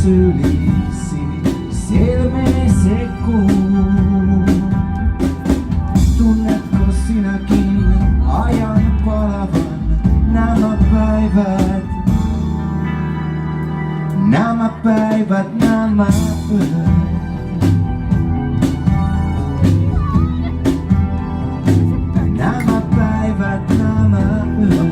sylisi silmiisi kuun. Tunnetko sinäkin ajan palavan nämä päivät, nämä päivät, nämä yöt? Nämä päivät, nämä yöt.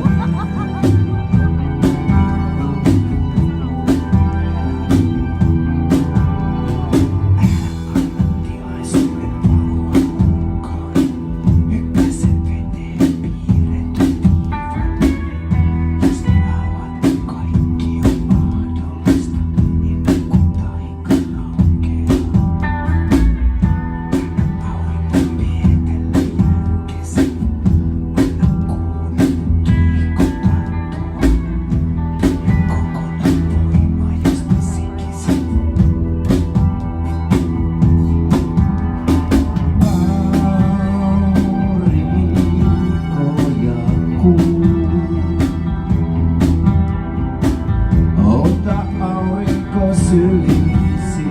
Ota aurinko sylisi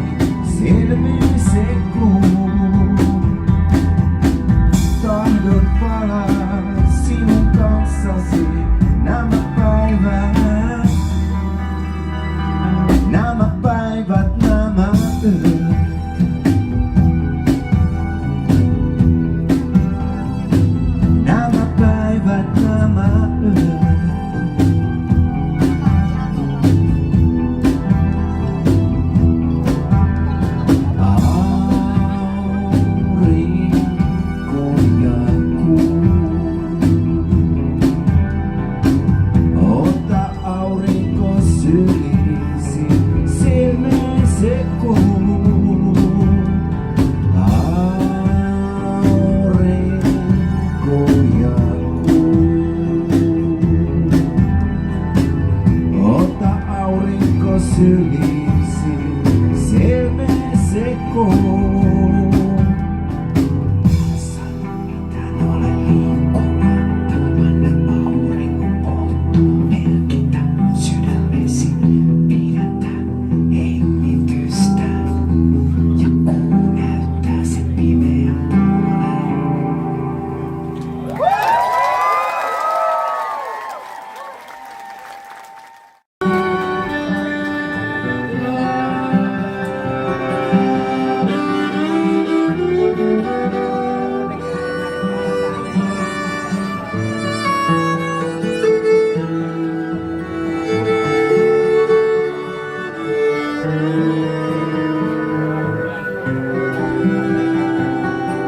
silmiisi kuun. Tahdon palaa sinun kanssasi nämä päivät, nämä päivät, nämä yöt. Nämä päivät, nämä yöt. Sylisi silmiisi kuun. Sano mitään ole liikkumattomana, auringon polttoon merkitä sydämesi, pidätä hengitystä ja kuu näyttää sen pimeän puolen.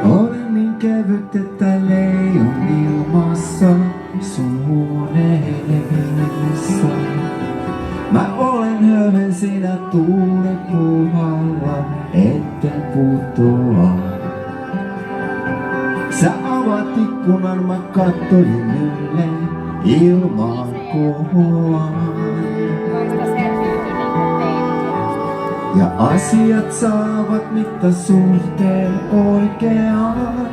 Olen niin kevyt, että leijon ilmassa sun huoneessa. Mä olen höven sinä tuulen puhalla, etten putoa. Sä avaat ikkunan, mä kattoin ylle ilman kohoa. Ja asiat saavat mittasuhteen oikean.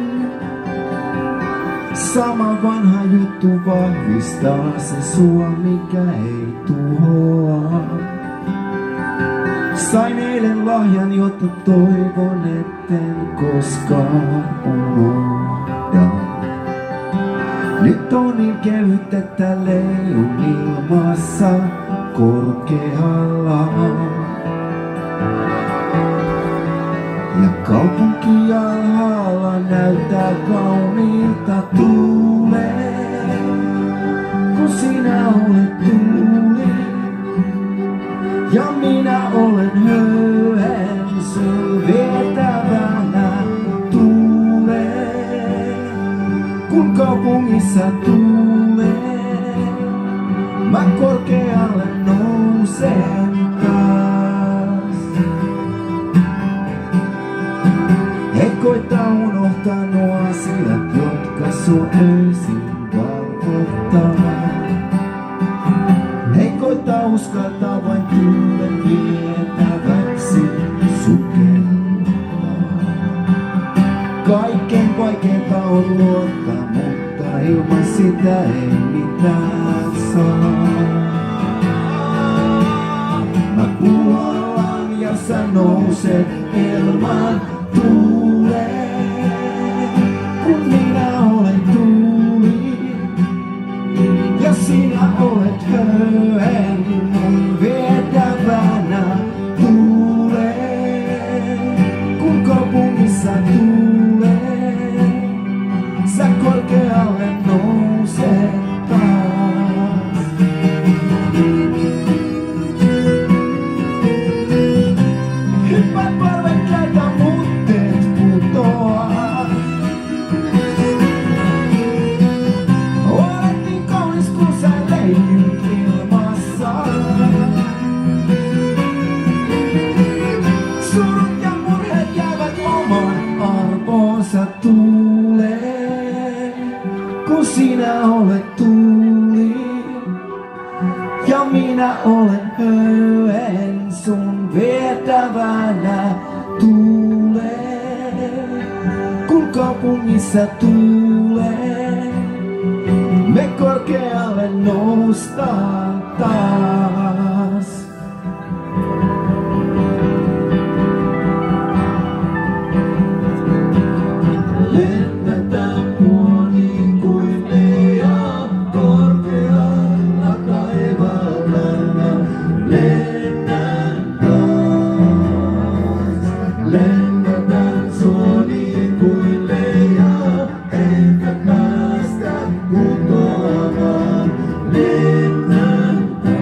Sama vanha juttu vahvistaa se sua, mikä ei tuhoa. Sain eilen lahjan, jota toivon etten koskaan unohda. Nyt on niin kevyt, että leijun ilmassa korkealla. Ja kaupunki alhaalla näyttää kauniilta tuulee, kun sinä olet tuuli ja minä olen höyhen sun vietävänä tuulee. Kun kaupungissa tuulee, mä korkealle nousen taas. He koittaa unohtaa nuo asiat, jotka sua öisin valvottavat. He koittaa uskaltaa vain tuulen vietäväksi sukeltaa. Kaikkein vaikeinta on luottaa, mutta ilman sitä ei mitään saa. Mä puollan nouset ilman tuulee. Kun minä olen tuuli ja sinä olet höyhen, mun vietävänä tuulee. Kun kaupungissa tuulee, sä korkealle nouset taas. Hyppäät parvekkeita, mut et putoa. Olet niin kaunis, kun sä leikyt ilmassa. Surut ja murheet jäävät oman arvoonsa tuuleen. Kun sinä olet tuuli ja minä olen höyhen, sun vietävänä tuulee. Kun kaupungissa tuulee, me korkealle noustaan taas. Lennätään mua niin kuin leija korkealla taivaallaan. Lennän taas. Lennätään sua niin kuin leija, enkä päästä putoamaan. Lennän taas.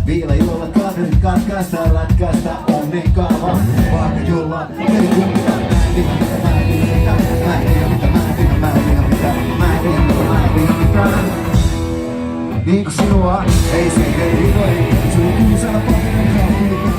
Viila ilolla kaverit katkaista, ratkaista onnenkaava. Vaikka jolla ei kumita, mä en tiedä mitä, mä en tiedä mitä, mä en tiedä mitä, mä en tiedä mitä, mä en tiedä mitä, mä en tiedä mitä. Niin kuin sinua ei se hei, sun kuusella pahinan kauniita.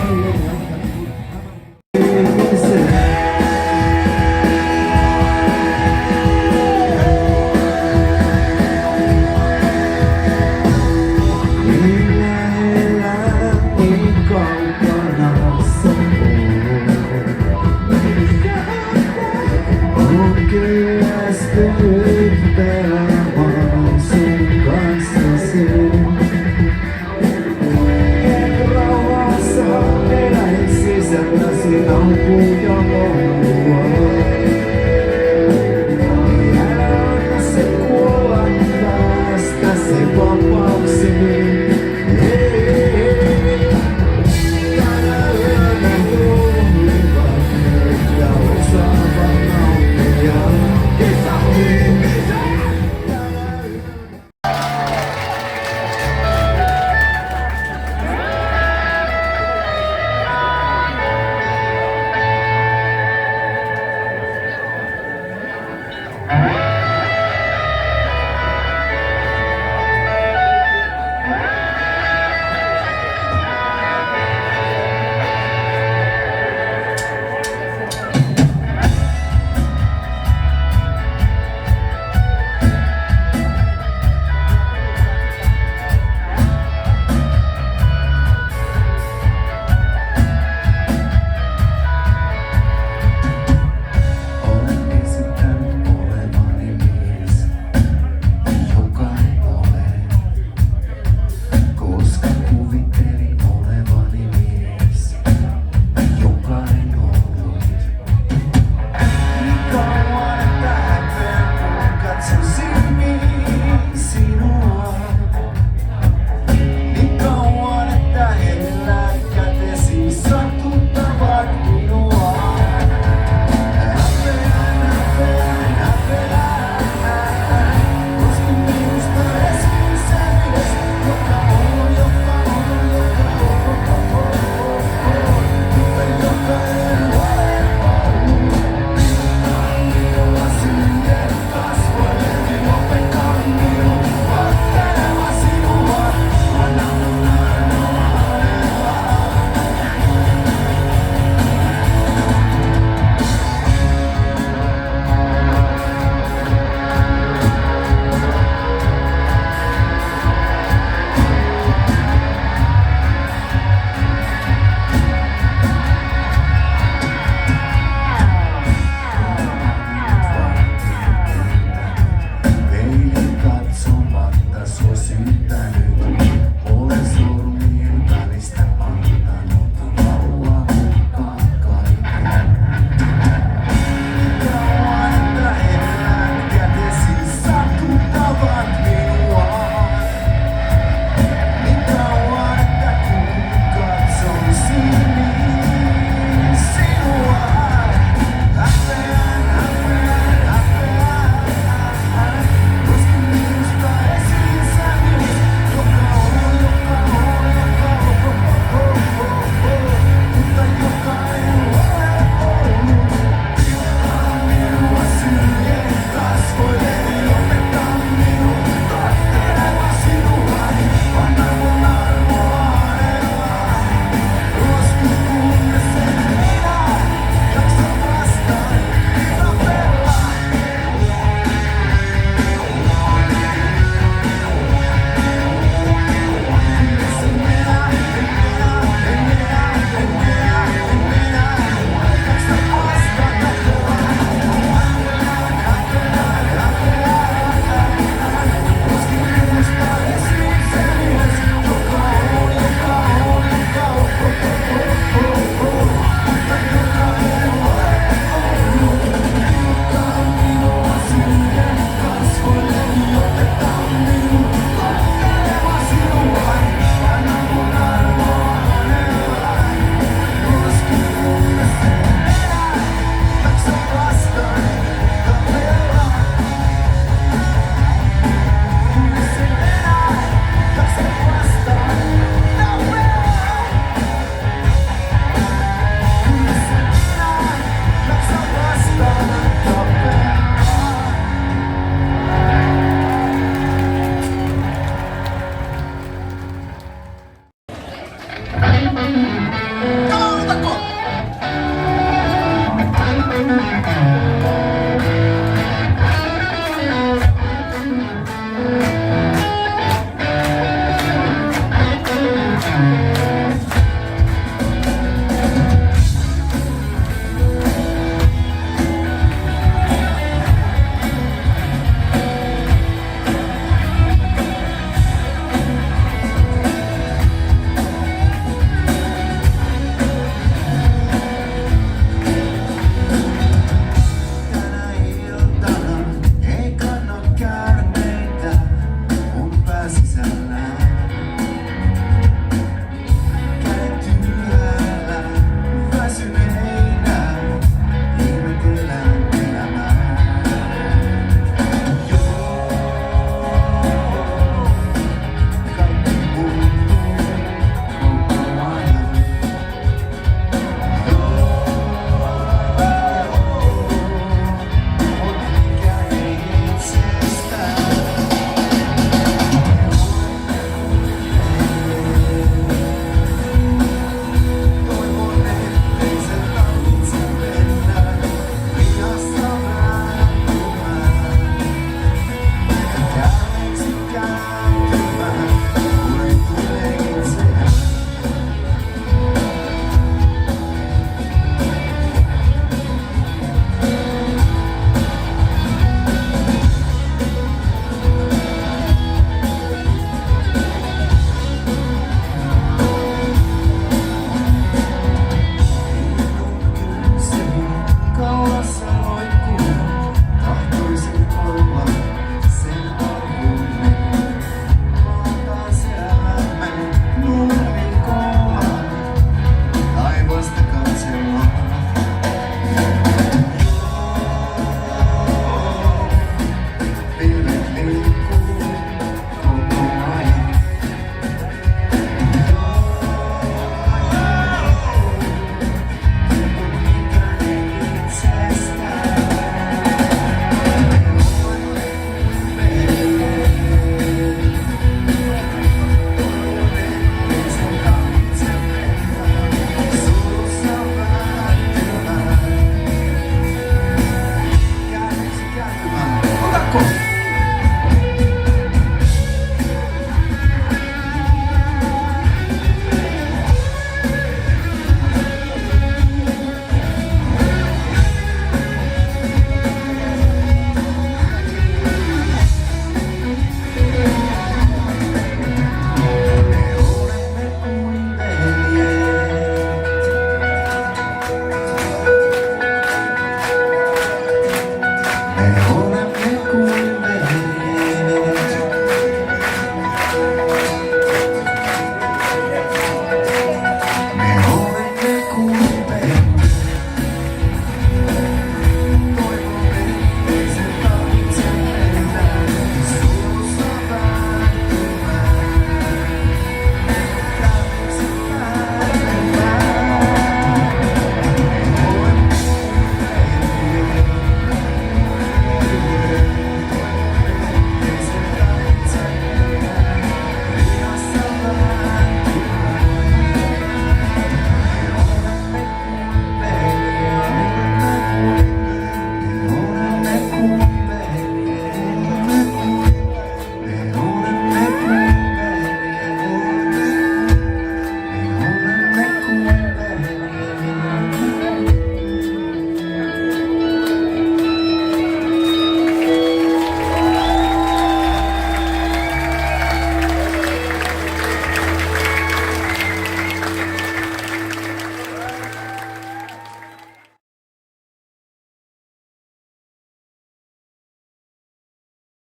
kun